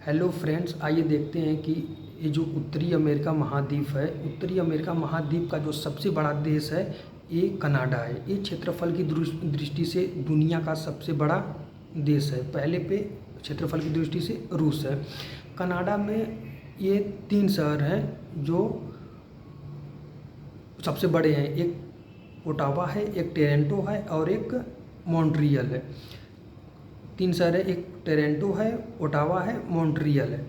Hello friends, आइए देखते हैं कि ये जो उत्तरी अमेरिका महाद्वीप है, उत्तरी अमेरिका महाद्वीप का जो सबसे बड़ा देश है ये कनाडा है। ये क्षेत्रफल की दृष्टि से दुनिया का सबसे बड़ा देश है। पहले पे क्षेत्रफल की दृष्टि से रूस है। कनाडा में ये 3 शहर हैं जो सबसे बड़े हैं। एक ओटावा है, एक टोरंटो है और एक मॉन्ट्रियल है। 3 शहर है, एक टोरंटो है, ओटावा है, मॉन्ट्रियल है।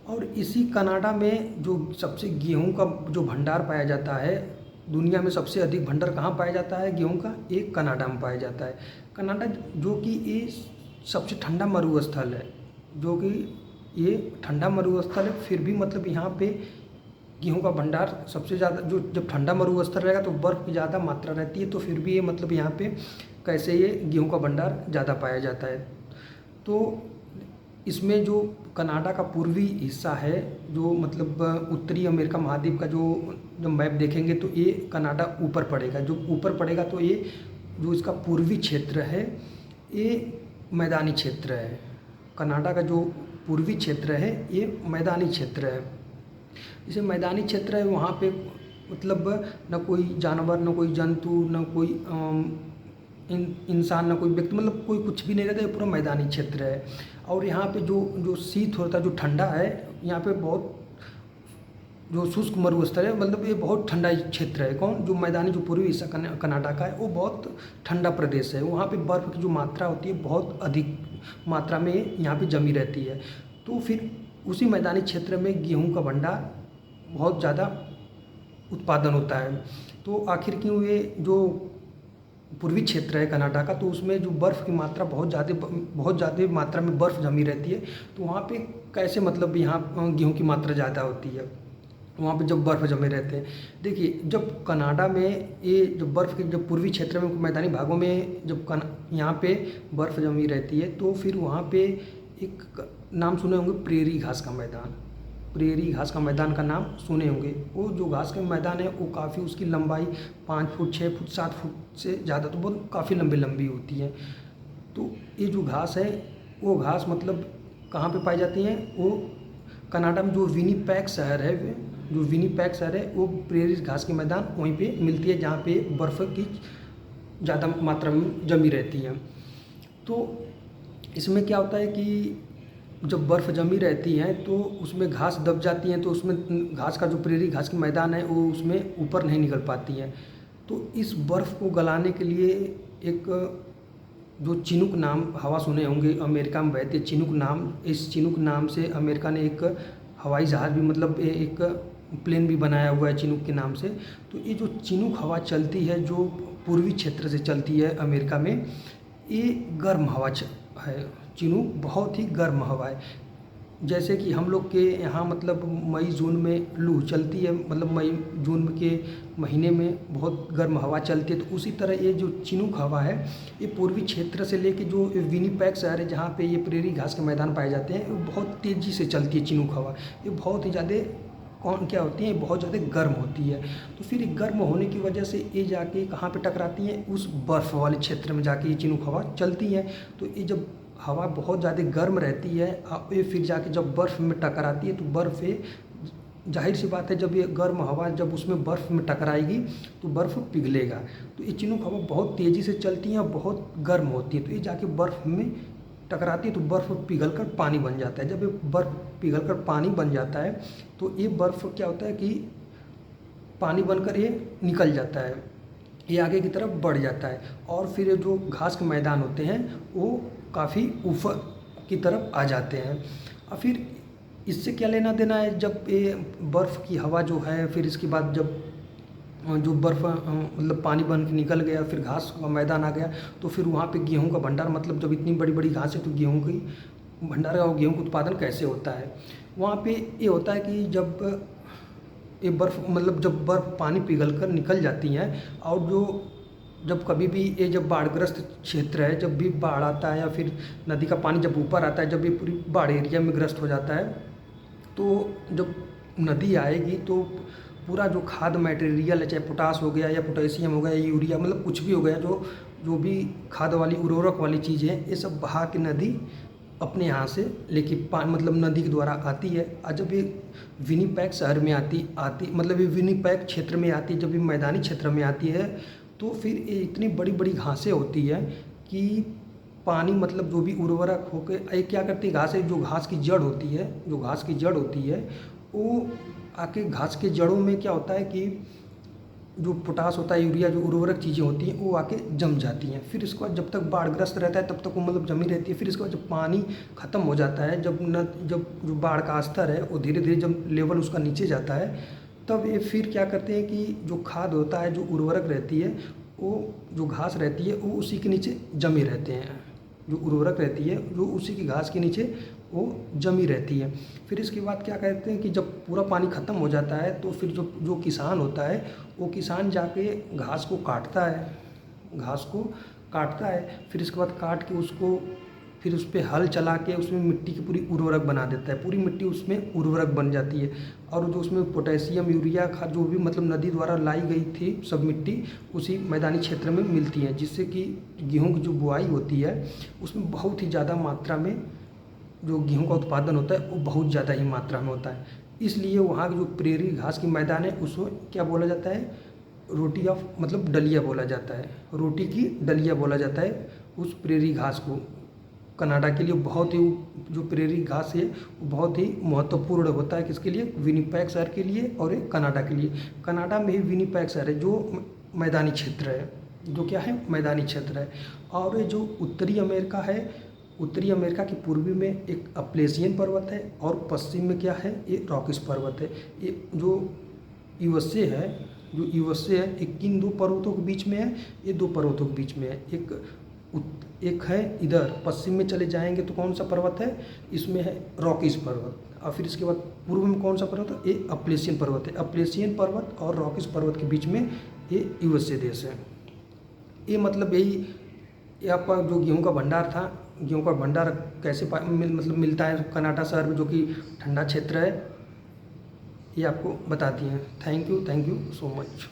और इसी कनाडा में जो सबसे गेहूं का जो भंडार पाया जाता है, दुनिया में सबसे अधिक भंडार कहाँ पाया जाता है गेहूं का? एक कनाडा में पाया जाता है। कनाडा जो कि ये सबसे ठंडा मरुस्थल है, जो कि ये ठंडा मरुस्थल है, फिर भी मतलब यहाँ पे गेहूं का भंडार सबसे ज़्यादा, जो जब ठंडा मरुस्थल रहेगा तो बर्फ़ की ज़्यादा मात्रा रहती है, तो फिर भी ये मतलब यहाँ पे कैसे ये गेहूं का भंडार ज़्यादा पाया जाता है। तो इसमें जो कनाडा का पूर्वी हिस्सा है, जो मतलब उत्तरी अमेरिका महाद्वीप का जो मैप देखेंगे तो ये कनाडा ऊपर पड़ेगा। जो ऊपर पड़ेगा तो ये जो इसका पूर्वी क्षेत्र है ये मैदानी क्षेत्र है। कनाडा का जो पूर्वी क्षेत्र है ये मैदानी क्षेत्र है। इसे मैदानी क्षेत्र है, वहाँ पे मतलब न कोई जानवर, न कोई जंतु, न कोई इंसान, ना कोई व्यक्ति, मतलब कोई कुछ भी नहीं रहता है। पूरा मैदानी क्षेत्र है। और यहाँ पे जो जो शीत होता है, जो ठंडा है, यहाँ पे बहुत जो शुष्क मरुस्थल है, मतलब ये बहुत ठंडा क्षेत्र है। कौन? जो मैदानी जो पूर्वी हिस्सा कनाडा का है वो बहुत ठंडा प्रदेश है। वहाँ पे बर्फ़ की जो मात्रा होती है बहुत अधिक मात्रा में यहाँ पे जमी रहती है। तो फिर उसी मैदानी क्षेत्र में गेहूँ का भंडार बहुत ज़्यादा उत्पादन होता है। तो आखिर क्यों ये जो पूर्वी क्षेत्र है कनाडा का, तो उसमें जो बर्फ़ की मात्रा बहुत ज़्यादा मात्रा में बर्फ़ जमी रहती है। तो वहाँ पे कैसे मतलब यहाँ गेहूँ की मात्रा ज़्यादा होती है, वहाँ पे जब बर्फ़ जमे रहते हैं। देखिए, जब कनाडा में ये जब बर्फ़ के जब पूर्वी क्षेत्र में मैदानी भागों में जब यहाँ पे बर्फ़ जमी रहती है, तो फिर वहाँ पे एक नाम सुने होंगे, प्रेरी घास का मैदान। प्रेरी घास का मैदान का नाम सुने होंगे। वो जो घास का मैदान है वो काफ़ी, उसकी लंबाई 5 फुट, 6 फुट, 7 फुट से ज़्यादा, तो बहुत काफ़ी लंबी होती है। तो ये जो घास है वो घास मतलब कहाँ पे पाई जाती है? वो कनाडा में जो विनिपेग शहर है, जो विनिपेग शहर है वो प्रेरी घास के मैदान वहीं पे मिलती है, जहाँ पे बर्फ़ की ज़्यादा मात्रा में जमी रहती है। तो इसमें क्या होता है कि जब बर्फ़ जमी रहती है तो उसमें घास दब जाती है, तो उसमें घास का जो प्रेरी घास की मैदान है वो उसमें ऊपर नहीं निकल पाती है। तो इस बर्फ़ को गलाने के लिए एक जो चिनूक नाम हवा सुने होंगे, अमेरिका में बहती है चिनूक नाम। इस चिनूक नाम से अमेरिका ने एक हवाई जहाज़ भी, मतलब एक प्लेन भी बनाया हुआ है चिनूक के नाम से। तो ये जो चिनूक हवा चलती है, जो पूर्वी क्षेत्र से चलती है अमेरिका में, ये गर्म हवा है। चिनूक बहुत ही गर्म हवा है। जैसे कि हम लोग के यहाँ मतलब मई जून में लू चलती है, मतलब मई जून के महीने में बहुत गर्म हवा चलती है, तो उसी तरह ये जो चिनूक हवा है ये पूर्वी क्षेत्र से लेके जो विनिपेग शहर है, जहाँ पे ये प्रेरी घास के मैदान पाए जाते हैं, वो बहुत तेज़ी से चलती है चिनूक हवा। ये बहुत ही ज़्यादा क्या होती है, बहुत ज़्यादा गर्म होती है। तो फिर गर्म होने की वजह से ये जाके कहाँ पे टकराती हैं? उस बर्फ़ वाले क्षेत्र में जाके ये चिनूक हवा चलती है। तो ये जब हवा बहुत ज़्यादा गर्म रहती है, ये फिर जाके जब बर्फ़ में टकराती है, तो बर्फ़ जाहिर सी बात है, जब ये गर्म हवा जब उसमें बर्फ़ में टकराएगी तो बर्फ़ पिघलेगा। तो ये चिनूक हवा बहुत तेज़ी से चलती है और बहुत गर्म होती है, तो ये जाके बर्फ़ में टकराती है, तो बर्फ़ पिघल कर पानी बन जाता है। जब ये बर्फ़ पिघल कर पानी बन जाता है तो ये बर्फ़ क्या होता है कि पानी बनकर ये निकल जाता है, ये आगे की तरफ बढ़ जाता है, और फिर जो घास के मैदान होते हैं वो काफ़ी ऊपर की तरफ आ जाते हैं। और फिर इससे क्या लेना देना है? जब ये बर्फ़ की हवा जो है, फिर इसके बाद जब जो बर्फ़ मतलब पानी बन के निकल गया, फिर घास का मैदान आ गया, तो फिर वहाँ पे गेहूँ का भंडार, मतलब जब इतनी बड़ी बड़ी घास है तो गेहूँ की भंडार और गेहूँ का उत्पादन कैसे होता है? वहाँ पे ये होता है कि जब ये बर्फ़, मतलब जब बर्फ़ पानी पिघल कर निकल जाती हैं, और जो जब कभी भी ये जब बाढ़ग्रस्त क्षेत्र है, जब भी बाढ़ आता है या फिर नदी का पानी जब ऊपर आता है, जब ये पूरी बाढ़ एरिया में ग्रस्त हो जाता है, तो जब नदी आएगी तो पूरा जो खाद मटेरियल है, चाहे पोटास हो गया या पोटेशियम हो गया या यूरिया, मतलब कुछ भी हो गया, जो जो भी खाद वाली उर्वरक वाली चीज़ें, ये सब बहा के नदी अपने यहाँ से लेके मतलब नदी के द्वारा आती है। और जब ये विनिपेग शहर में आती मतलब ये विनिपेग क्षेत्र में आती है, जब ये मैदानी क्षेत्र में आती है तो फिर ये इतनी बड़ी बड़ी घासें होती है कि पानी मतलब जो भी उर्वरक होकर ये क्या करती है, घासें जो घास की जड़ होती है, जो घास की जड़ होती है वो आके घास के जड़ों में क्या होता है कि जो पोटास होता है, यूरिया, जो उर्वरक चीज़ें होती हैं वो आके जम जाती हैं। फिर इसके बाद जब तक बाढ़ग्रस्त रहता है तब तक वो मतलब जमी रहती है। फिर इसके बाद जब पानी ख़त्म हो जाता है, जब जो बाढ़ का स्तर है वो धीरे धीरे जब लेवल उसका नीचे जाता है, तब ये फिर क्या करते हैं कि जो खाद होता है, जो उर्वरक रहती है, वो जो घास रहती है वो उसी के नीचे जमे रहते हैं। जो उर्वरक रहती है जो उसी की घास के नीचे वो जमी रहती है। फिर इसके बाद क्या कहते हैं कि जब पूरा पानी ख़त्म हो जाता है तो फिर जो किसान होता है वो किसान जाके घास को काटता है। फिर इसके बाद काट के उसको फिर उस पर हल चला के उसमें मिट्टी की पूरी उर्वरक बना देता है। पूरी मिट्टी उसमें उर्वरक बन जाती है और जो उसमें पोटेशियम, यूरिया खाद जो भी मतलब नदी द्वारा लाई गई थी सब मिट्टी उसी मैदानी क्षेत्र में मिलती है, जिससे कि गेहूँ की जो बुआई होती है उसमें बहुत ही ज़्यादा मात्रा में जो गेहूँ का उत्पादन होता है वो बहुत ज़्यादा ही मात्रा में होता है। इसलिए वहाँ की जो प्रेरी घास की मैदान है उसको क्या बोला जाता है, रोटी ऑफ मतलब डलिया बोला जाता है, रोटी की डलिया बोला जाता है उस प्रेरी घास को। कनाडा के लिए बहुत ही जो प्रेरी घास है वो बहुत ही महत्वपूर्ण होता है, किसके लिए, विनिपेग शहर के लिए और एक कनाडा के लिए। कनाडा में ही विनिपेग शहर है जो मैदानी क्षेत्र है, जो क्या है, मैदानी क्षेत्र है। और जो उत्तरी अमेरिका है, उत्तरी अमेरिका के पूर्वी में एक अपलेशियन पर्वत है और पश्चिम में क्या है, ये रॉकीज पर्वत है। ये जो यूएसए है, ये किन दो पर्वतों के बीच में है, ये दो पर्वतों के बीच में है। एक है इधर पश्चिम में चले जाएंगे तो कौन सा पर्वत है, इसमें है रॉकीज पर्वत। और फिर इसके बाद पूर्व में कौन सा पर्वत है, ये अपलेशियन पर्वत है। अपलेशियन पर्वत और रॉकीज पर्वत के बीच में ये यूएसए देश है। ये मतलब ये आपका जो गेहूं का भंडार था, गेहूं का भंडार कैसे मतलब मिलता है कनाडा शहर में जो कि ठंडा क्षेत्र है, ये आपको बताती हैं। Thank you so much.